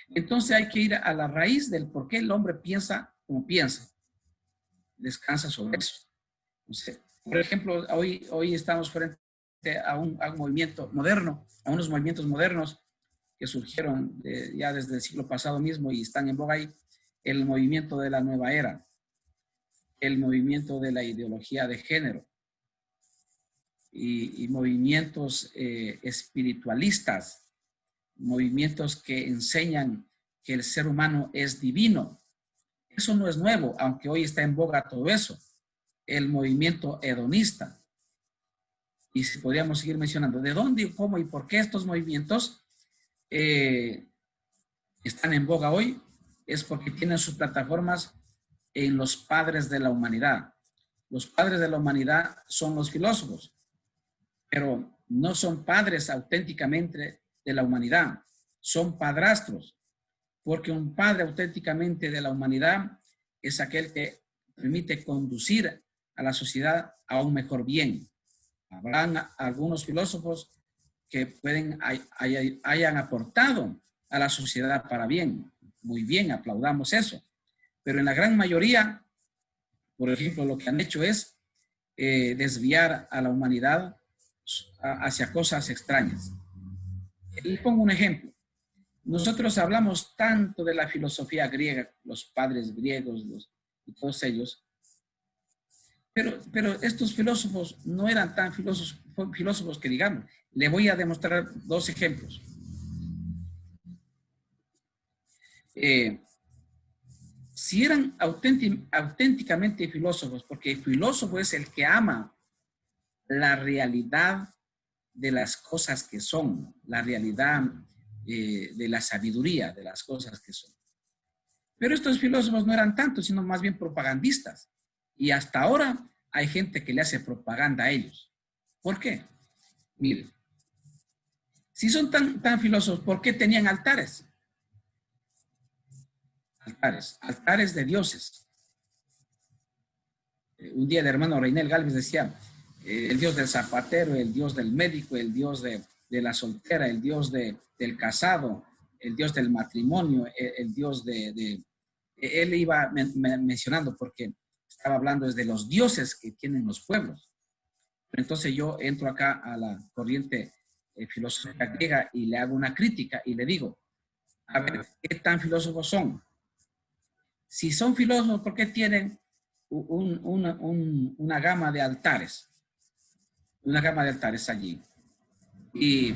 Speaker 1: Entonces hay que ir a la raíz del por qué el hombre piensa como piensa. Descansa sobre eso. Entonces, por ejemplo, hoy estamos frente a un movimiento moderno, a unos movimientos modernos que surgieron ya desde el siglo pasado mismo y están en boga ahí. El movimiento de la nueva era, el movimiento de la ideología de género y movimientos espiritualistas, movimientos que enseñan que el ser humano es divino. Eso no es nuevo, aunque hoy está en boga todo eso. El movimiento hedonista. Y si podríamos seguir mencionando de dónde, cómo y por qué estos movimientos están en boga hoy, es porque tienen sus plataformas en los padres de la humanidad. Los padres de la humanidad son los filósofos, pero no son padres auténticamente de la humanidad, son padrastros, porque un padre auténticamente de la humanidad es aquel que permite conducir a la sociedad a un mejor bien. Habrán algunos filósofos que hayan aportado a la sociedad para bien. Muy bien, aplaudamos eso. Pero en la gran mayoría, por ejemplo, lo que han hecho es desviar a la humanidad hacia cosas extrañas. Les pongo un ejemplo. Nosotros hablamos tanto de la filosofía griega, los padres griegos y todos ellos, pero estos filósofos no eran tan filósofos que digamos. Le voy a demostrar dos si eran auténticamente filósofos, porque el filósofo es el que ama la realidad de las cosas que son, la realidad de la sabiduría de las cosas que son. Pero estos filósofos no eran tantos, sino más bien propagandistas. Y hasta ahora hay gente que le hace propaganda a ellos. ¿Por qué? Miren, si son tan filósofos, ¿por qué tenían altares? Altares de dioses. Un día el hermano Reinel Gálvez decía, el dios del zapatero, el dios del médico, el dios de la soltera, el dios del casado, el dios del matrimonio, el dios él iba mencionando porque estaba hablando desde los dioses que tienen los pueblos. Pero entonces yo entro acá a la corriente filosófica griega y le hago una crítica y le digo, a ver, ¿qué tan filósofos son? Si son filósofos, ¿por qué tienen una gama de altares? Una gama de altares allí. Y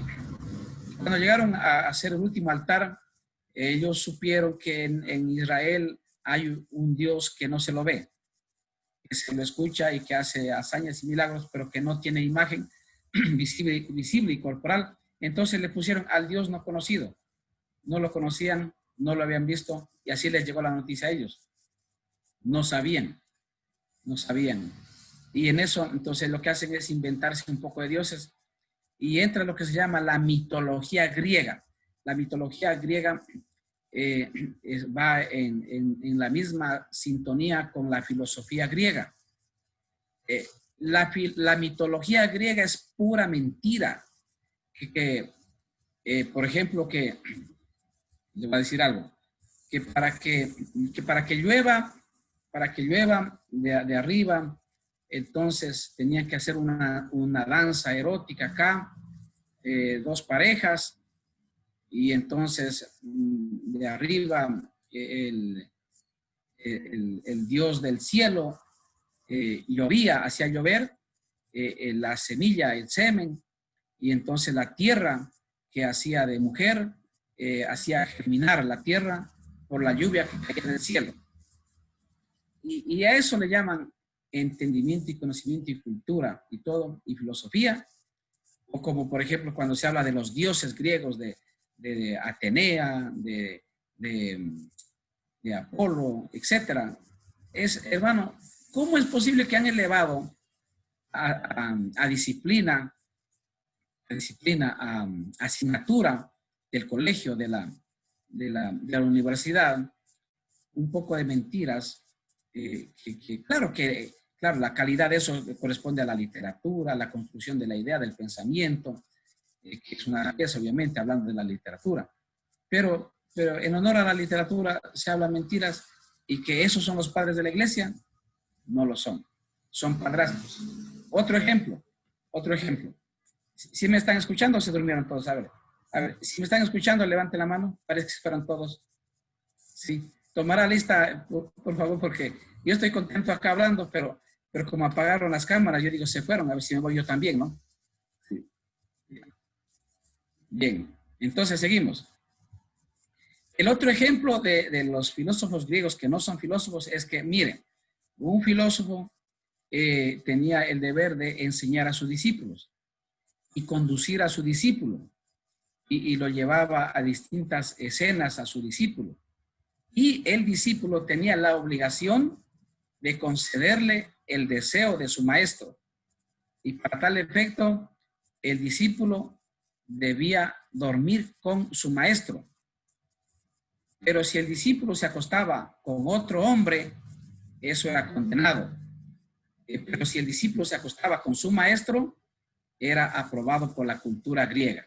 Speaker 1: cuando llegaron a hacer el último altar, ellos supieron que en Israel hay un Dios que no se lo ve, que se lo escucha y que hace hazañas y milagros, pero que no tiene imagen visible y corporal. Entonces le pusieron al Dios no conocido. No lo conocían, no lo habían visto, y así les llegó la noticia a ellos. No sabían. Y en eso, entonces, lo que hacen es inventarse un poco de dioses, y entra lo que se llama la mitología griega. La mitología griega va en la misma sintonía con la filosofía griega. La mitología griega es pura mentira. Por ejemplo, le voy a decir algo, que para que llueva de arriba, entonces tenían que hacer una danza erótica acá, dos parejas, y entonces de arriba el Dios del cielo llovía, hacía llover la semilla, el semen, y entonces la tierra que hacía de mujer hacía germinar la tierra por la lluvia que caía del cielo. Y a eso le llaman entendimiento y conocimiento y cultura y todo, y filosofía. O como por ejemplo cuando se habla de los dioses griegos de Atenea, de Apolo, etc. Hermano, ¿cómo es posible que han elevado a disciplina, a asignatura del colegio, de la universidad, un poco de mentiras? Claro, la calidad de eso corresponde a la literatura, a la construcción de la idea, del pensamiento, que es una riqueza, obviamente, hablando de la literatura. Pero en honor a la literatura se hablan mentiras, y que esos son los padres de la iglesia, no lo son. Son padrastros. Otro ejemplo. Si me están escuchando o se durmieron todos, a ver, si me están escuchando, levanten la mano, parece que se fueron todos. Sí, tomar la lista, por favor, porque yo estoy contento acá hablando, pero como apagaron las cámaras, yo digo, se fueron, a ver si me voy yo también, ¿no? Sí. Bien, entonces seguimos. El otro ejemplo de los filósofos griegos que no son filósofos es que, miren, un filósofo tenía el deber de enseñar a sus discípulos y conducir a su discípulo, y lo llevaba a distintas escenas a su discípulo. Y el discípulo tenía la obligación de concederle el deseo de su maestro. Y para tal efecto, el discípulo debía dormir con su maestro. Pero si el discípulo se acostaba con otro hombre, eso era condenado. Pero si el discípulo se acostaba con su maestro, era aprobado por la cultura griega.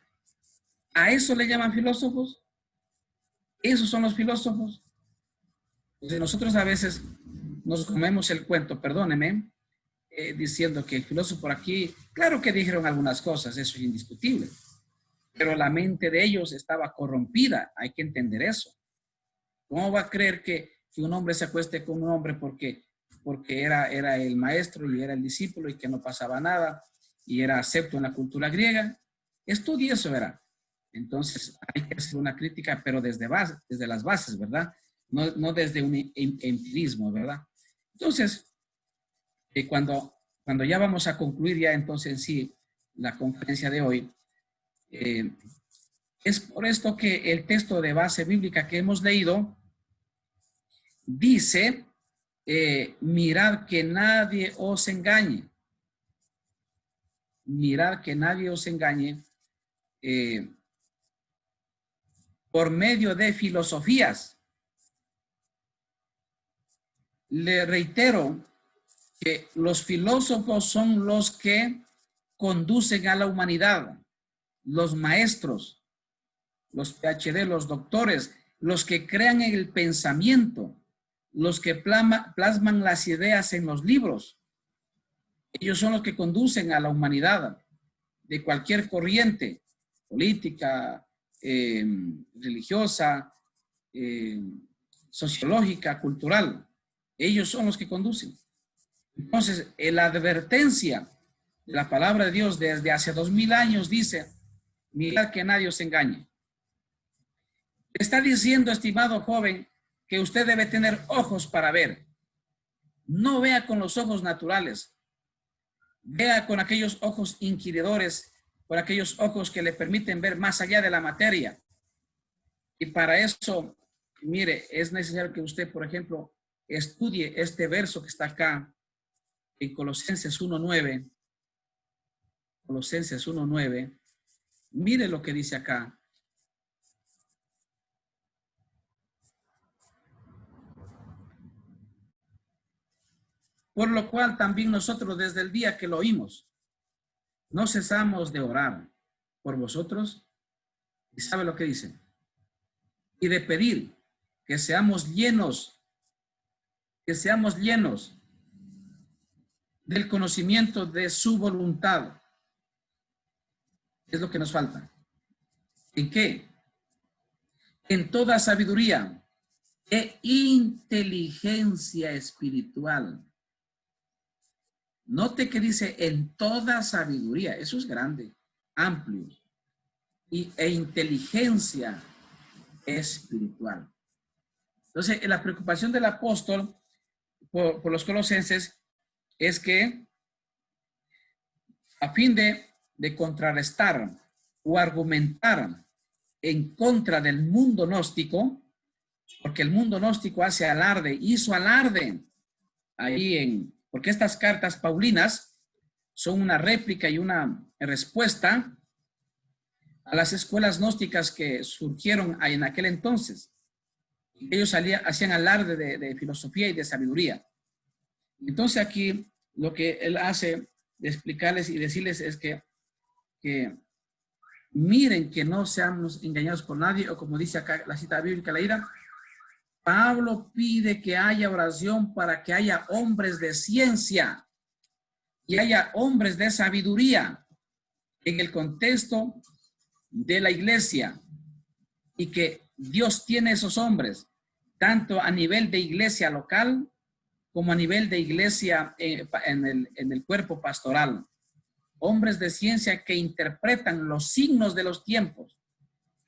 Speaker 1: ¿A eso le llaman filósofos? ¿Esos son los filósofos? Entonces nosotros a veces nos comemos el cuento, perdóneme, diciendo que el filósofo por aquí, claro que dijeron algunas cosas, eso es indiscutible, pero la mente de ellos estaba corrompida, hay que entender eso. ¿Cómo va a creer que un hombre se acueste con un hombre porque era el maestro y era el discípulo y que no pasaba nada y era acepto en la cultura griega? Estudie eso, verá. Entonces hay que hacer una crítica, pero desde las bases, ¿verdad? no desde un empirismo, ¿verdad? Entonces, cuando ya vamos a concluir ya entonces en sí la conferencia de hoy, es por esto que el texto de base bíblica que hemos leído dice, mirad que nadie os engañe. Mirad que nadie os engañe por medio de filosofías. Le reitero que los filósofos son los que conducen a la humanidad, los maestros, los PhD, los doctores, los que crean el pensamiento, los que plasman las ideas en los libros. Ellos son los que conducen a la humanidad de cualquier corriente política, religiosa, sociológica, cultural. Ellos son los que conducen. Entonces, la advertencia de la palabra de Dios desde hace 2000 años dice, mirad que nadie os engañe. Está diciendo, estimado joven, que usted debe tener ojos para ver. No vea con los ojos naturales. Vea con aquellos ojos inquiridores, con aquellos ojos que le permiten ver más allá de la materia. Y para eso, mire, es necesario que usted, por ejemplo, estudie este verso que está acá en Colosenses 1:9. Colosenses 1:9. Mire lo que dice acá. Por lo cual también nosotros desde el día que lo oímos, no cesamos de orar por vosotros. ¿Y sabe lo que dice? Y de pedir que seamos llenos del conocimiento de su voluntad. Es lo que nos falta. ¿En qué? En toda sabiduría e inteligencia espiritual. Note que dice en toda sabiduría. Eso es grande, amplio. E inteligencia espiritual. Entonces, la preocupación del apóstol por los colosenses es que a fin de contrarrestar o argumentar en contra del mundo gnóstico, porque el mundo gnóstico hizo alarde ahí porque estas cartas paulinas son una réplica y una respuesta a las escuelas gnósticas que surgieron en aquel entonces. Ellos hacían alarde de filosofía y de sabiduría. Entonces aquí lo que él hace de explicarles y decirles es que miren que no seamos engañados por nadie, o como dice acá la cita bíblica leída, Pablo pide que haya oración para que haya hombres de ciencia y haya hombres de sabiduría en el contexto de la iglesia, y que Dios tiene esos hombres, tanto a nivel de iglesia local como a nivel de iglesia en el cuerpo pastoral. Hombres de ciencia que interpretan los signos de los tiempos,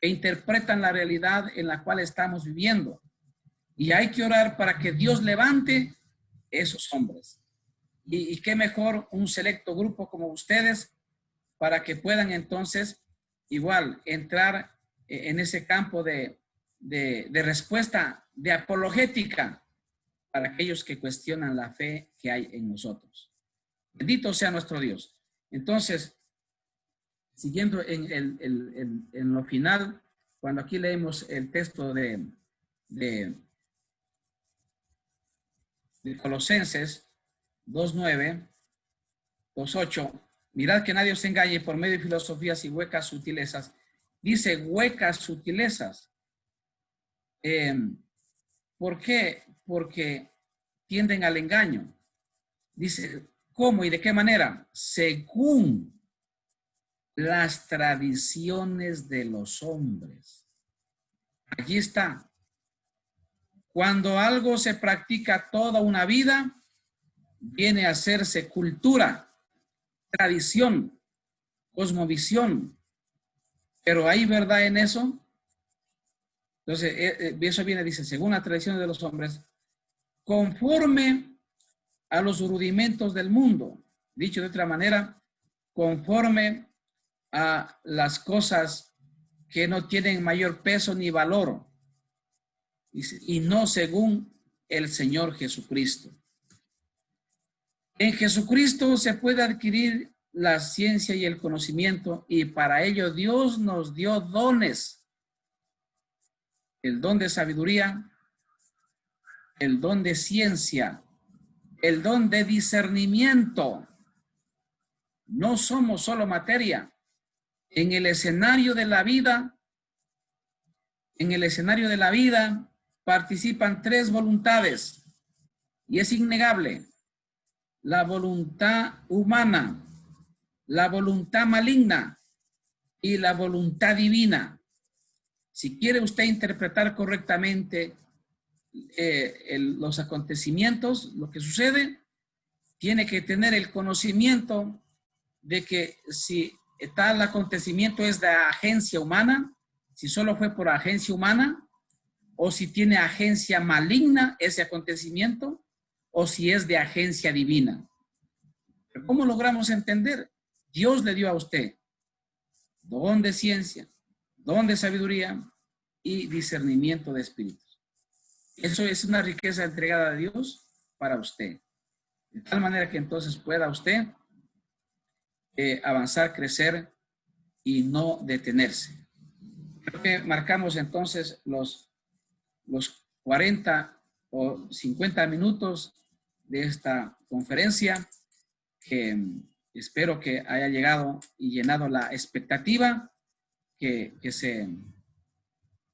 Speaker 1: que interpretan la realidad en la cual estamos viviendo. Y hay que orar para que Dios levante esos hombres. Y qué mejor un selecto grupo como ustedes para que puedan entonces igual entrar en ese campo de respuesta, de apologética para aquellos que cuestionan la fe que hay en nosotros. Bendito sea nuestro Dios. Entonces, siguiendo en lo final, cuando aquí leemos el texto de Colosenses 2:9, 2:8, mirad que nadie os engañe por medio de filosofías y huecas sutilezas. Dice huecas sutilezas. ¿Por qué? Porque tienden al engaño. Dice, ¿cómo y de qué manera? Según las tradiciones de los hombres. Allí está. Cuando algo se practica toda una vida, viene a hacerse cultura, tradición, cosmovisión. Pero ¿hay verdad en eso? Entonces, eso viene, dice, según la tradición de los hombres, conforme a los rudimentos del mundo. Dicho de otra manera, conforme a las cosas que no tienen mayor peso ni valor, y no según el Señor Jesucristo. En Jesucristo se puede adquirir la ciencia y el conocimiento, y para ello Dios nos dio dones: el don de sabiduría, el don de ciencia, el don de discernimiento. No somos solo materia. En el escenario de la vida, participan tres voluntades, y es innegable: la voluntad humana, la voluntad maligna y la voluntad divina. Si quiere usted interpretar correctamente los acontecimientos, lo que sucede, tiene que tener el conocimiento de que si tal acontecimiento es de agencia humana, si solo fue por agencia humana, o si tiene agencia maligna ese acontecimiento, o si es de agencia divina. Pero ¿cómo logramos entender? Dios le dio a usted don de ciencia, don de sabiduría y discernimiento de espíritus. Eso es una riqueza entregada de Dios para usted. De tal manera que entonces pueda usted avanzar, crecer y no detenerse. Creo que marcamos entonces los 40 o 50 minutos de esta conferencia, que espero que haya llegado y llenado la expectativa que se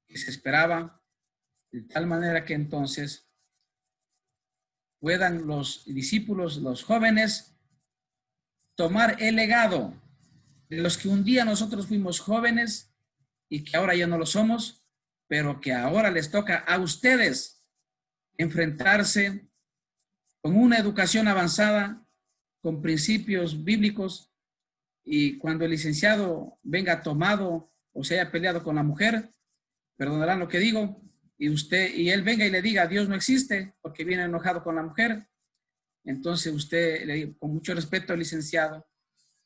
Speaker 1: esperaba, de tal manera que entonces puedan los discípulos, los jóvenes, tomar el legado de los que un día nosotros fuimos jóvenes y que ahora ya no lo somos, pero que ahora les toca a ustedes enfrentarse con una educación avanzada, con principios bíblicos, y cuando el licenciado venga tomado o se haya peleado con la mujer, perdonarán lo que digo, y él venga y le diga Dios no existe porque viene enojado con la mujer, entonces usted le dice, con mucho respeto al licenciado,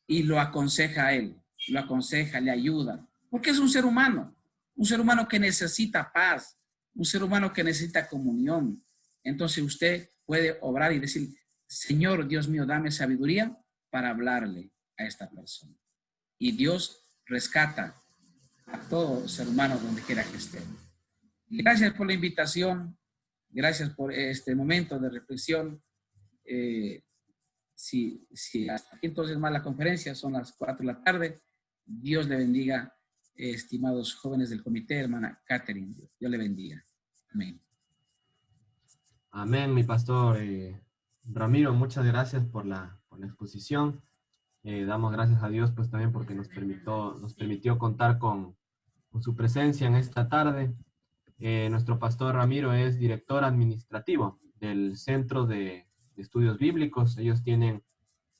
Speaker 1: y lo aconseja a él, lo aconseja, le ayuda, porque es un ser humano que necesita paz, un ser humano que necesita comunión. Entonces usted puede obrar y decir, Señor Dios mío, dame sabiduría para hablarle a esta persona. Y Dios rescata a todo ser humano donde quiera que esté. Gracias por la invitación, gracias por este momento de reflexión. Si hasta aquí entonces más la conferencia, son las 4 de la tarde. Dios le bendiga, estimados jóvenes del comité, hermana Catherine. Dios le bendiga. Amén.
Speaker 3: Amén, mi pastor. Ramiro, muchas gracias por la exposición. Damos gracias a Dios pues también porque nos permitió contar con su presencia en esta tarde. Nuestro pastor Ramiro es director administrativo del Centro de Estudios Bíblicos. Ellos tienen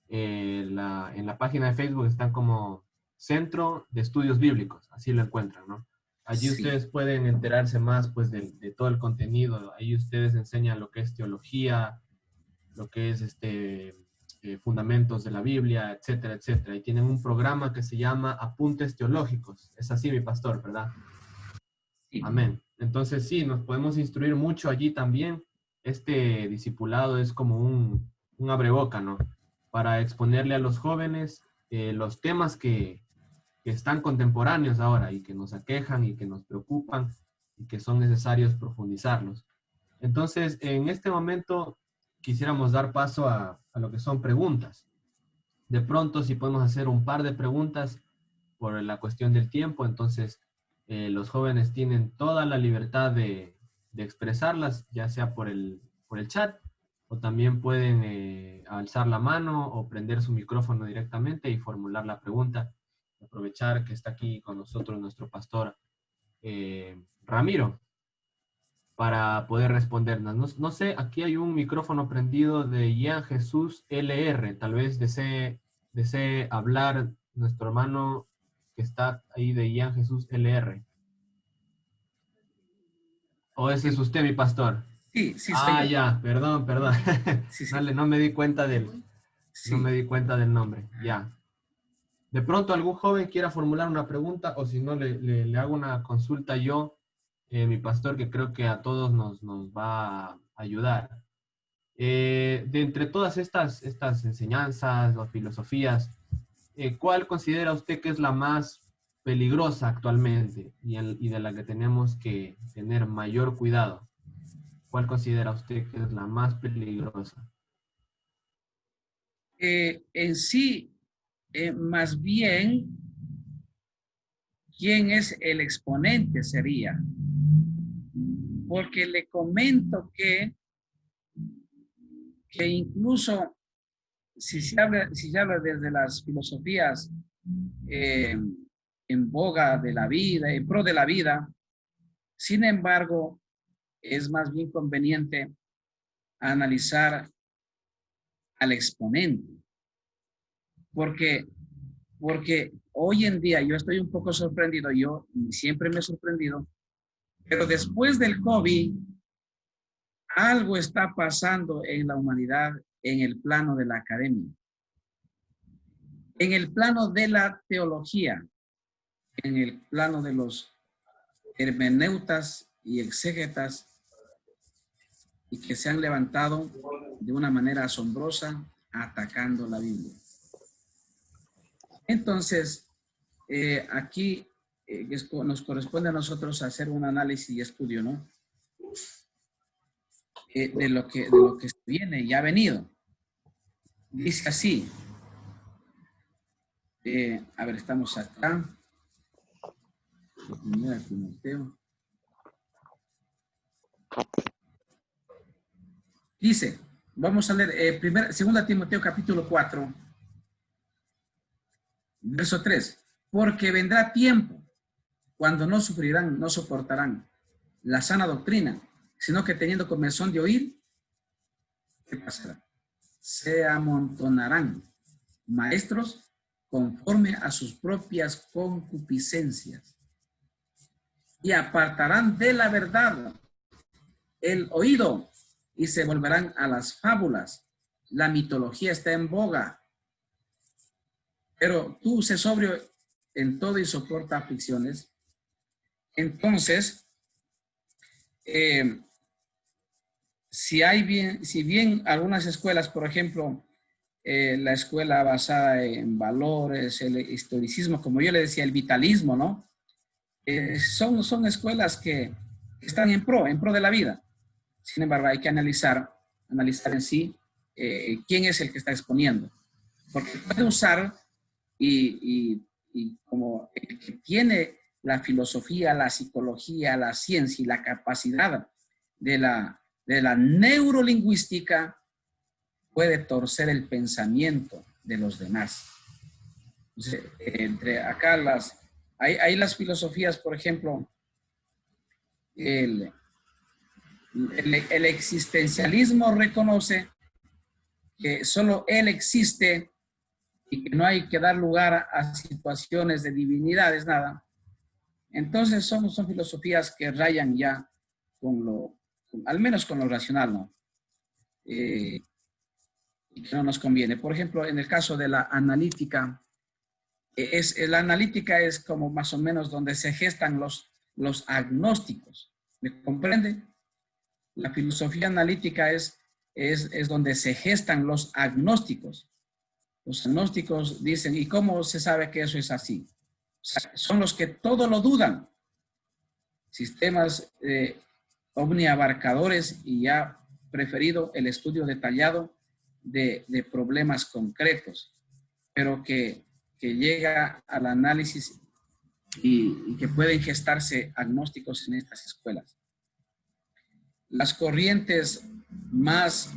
Speaker 3: en la página de Facebook, están como Centro de Estudios Bíblicos, así lo encuentran, ¿no? Allí
Speaker 1: Sí.
Speaker 3: ustedes pueden enterarse más pues de todo el contenido. Ahí ustedes enseñan lo que es teología, lo que es fundamentos de la Biblia, etcétera, etcétera. Y tienen un programa que se llama Apuntes Teológicos. Es así, mi pastor, ¿verdad?
Speaker 1: Sí.
Speaker 3: Amén. Entonces sí, nos podemos instruir mucho allí también. Este discipulado es como un abreboca, ¿no? Para exponerle a los jóvenes los temas que están contemporáneos ahora y que nos aquejan y que nos preocupan y que son necesarios profundizarlos. Entonces, en este momento quisiéramos dar paso a lo que son preguntas. De pronto, si podemos hacer un par de preguntas por la cuestión del tiempo, entonces los jóvenes tienen toda la libertad de expresarlas, ya sea por el chat, o también pueden alzar la mano o prender su micrófono directamente y formular la pregunta. Aprovechar que está aquí con nosotros nuestro pastor Ramiro para poder respondernos. No sé, aquí hay un micrófono prendido de Ian Jesús LR. Tal vez desee hablar nuestro hermano que está ahí de Ian Jesús LR. ¿O ese es usted, mi pastor?
Speaker 1: Sí, sí, soy
Speaker 3: Ah,
Speaker 1: yo.
Speaker 3: ya, perdón, perdón.
Speaker 1: Sí, sí.
Speaker 3: Dale, no me di cuenta no me
Speaker 1: Sí.
Speaker 3: di cuenta del nombre. Ya. De pronto algún joven quiera formular una pregunta o si no le hago una consulta yo, mi pastor, que creo que a todos nos va a ayudar. De entre todas estas enseñanzas o filosofías, ¿cuál considera usted que es la más peligrosa actualmente y de la que tenemos que tener mayor cuidado? ¿Cuál considera usted que es la más peligrosa?
Speaker 1: En sí, más bien, ¿quién es el exponente sería? Porque le comento que incluso si se habla desde las filosofías eh, en boga de la vida, en pro de la vida, sin embargo, es más bien conveniente analizar al exponente, porque, porque hoy en día yo estoy un poco sorprendido, yo siempre me he sorprendido, pero después del COVID, algo está pasando en la humanidad en el plano de la academia, en el plano de la teología, en el plano de los hermeneutas y exégetas, y que se han levantado de una manera asombrosa atacando la Biblia. Entonces, aquí nos corresponde a nosotros hacer un análisis y estudio, ¿no? De lo que viene y ha venido. Dice así, a ver, estamos acá. Mira, Timoteo. Dice, vamos a leer, segunda Timoteo capítulo 4, verso 3. Porque vendrá tiempo cuando no sufrirán, no soportarán la sana doctrina, sino que teniendo comezón de oír, ¿qué pasará? Se amontonarán maestros conforme a sus propias concupiscencias y apartarán de la verdad el oído y se volverán a las fábulas. La mitología está en boga, pero tú sé sobrio en todo y soporta aflicciones. Entonces, si bien algunas escuelas, por ejemplo, la escuela basada en valores, el historicismo, como yo le decía, el vitalismo, ¿no? Son escuelas que están en pro de la vida. Sin embargo, hay que analizar en sí quién es el que está exponiendo. Porque puede usar y como el que tiene la filosofía, la psicología, la ciencia y la capacidad de la neurolingüística, puede torcer el pensamiento de los demás. Entonces, entre acá hay las filosofías, por ejemplo, el, el existencialismo reconoce que solo él existe y que no hay que dar lugar a situaciones de divinidades, nada. Entonces son filosofías que rayan ya al menos con lo racional, ¿no? Y que no nos conviene. Por ejemplo, en el caso de la analítica, la analítica es como más o menos donde se gestan los agnósticos. ¿Me comprende? La filosofía analítica es donde se gestan los agnósticos. Los agnósticos dicen, ¿y cómo se sabe que eso es así? O sea, son los que todo lo dudan. Sistemas omniabarcadores y ya preferido el estudio detallado de problemas concretos, pero que llega al análisis y que pueden gestarse agnósticos en estas escuelas. Las corrientes más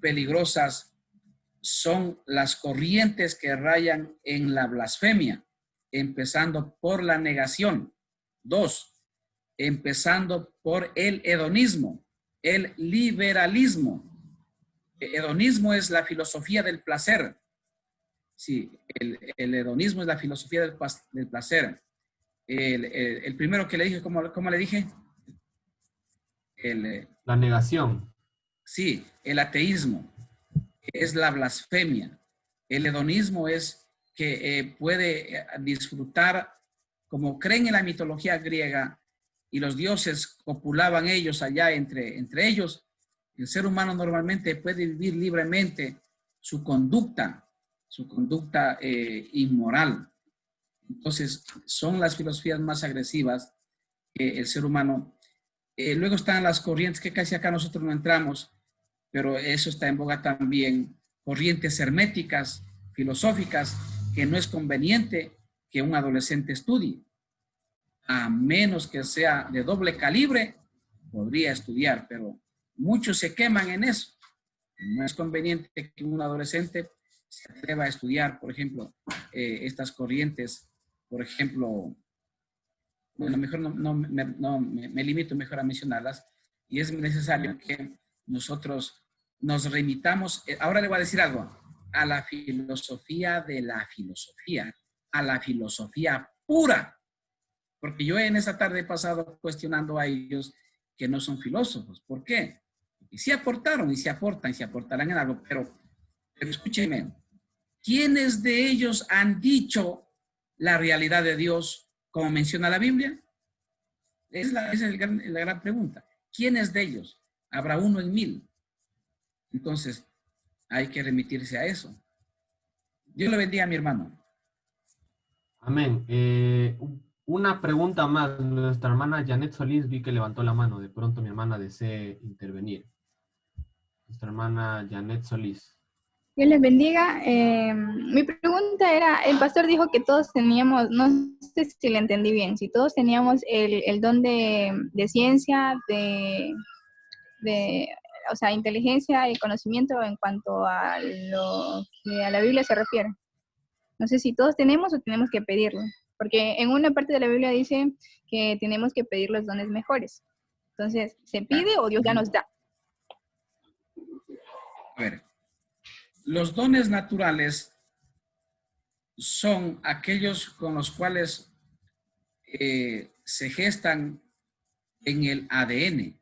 Speaker 1: peligrosas son las corrientes que rayan en la blasfemia, empezando por la negación. 2, empezando por el hedonismo, el liberalismo. El hedonismo es la filosofía del placer. Sí, el hedonismo es la filosofía del placer. El primero que le dije, ¿cómo le dije?
Speaker 3: La negación.
Speaker 1: Sí, el ateísmo es la blasfemia. El hedonismo es que puede disfrutar, como creen en la mitología griega, y los dioses copulaban ellos allá entre ellos. El ser humano normalmente puede vivir libremente su conducta inmoral. Entonces, son las filosofías más agresivas que el ser humano. Luego están las corrientes que casi acá nosotros no entramos, pero eso está en boga también. Corrientes herméticas, filosóficas, que no es conveniente que un adolescente estudie. A menos que sea de doble calibre, podría estudiar, pero muchos se queman en eso. No es conveniente que un adolescente se atreva a estudiar, por ejemplo, estas corrientes, por ejemplo, bueno, mejor me limito mejor a mencionarlas, y es necesario que nosotros nos remitamos, ahora le voy a decir algo, a la filosofía de la filosofía, a la filosofía pura, porque yo en esa tarde he pasado cuestionando a ellos que no son filósofos. ¿Por qué? Porque sí aportaron y se aportan y se aportarán en algo, pero escúchenme, ¿quiénes de ellos han dicho la realidad de Dios como menciona la Biblia? Esa es la gran pregunta. ¿Quiénes de ellos? Habrá uno en 1000. Entonces, hay que remitirse a eso. Dios le bendiga a mi hermano.
Speaker 3: Amén. Una pregunta más. Nuestra hermana Janet Solís vi que levantó la mano. De pronto mi hermana desee intervenir. Nuestra hermana Janet Solís.
Speaker 4: Dios les bendiga. Mi pregunta era, el pastor dijo que todos teníamos, no sé si le entendí bien, si todos teníamos el don de ciencia, o sea, inteligencia y conocimiento en cuanto a lo que a la Biblia se refiere. No sé si todos tenemos o tenemos que pedirlo, porque en una parte de la Biblia dice que tenemos que pedir los dones mejores. Entonces, ¿se pide o Dios ya nos da?
Speaker 1: A ver, los dones naturales son aquellos con los cuales se gestan en el ADN.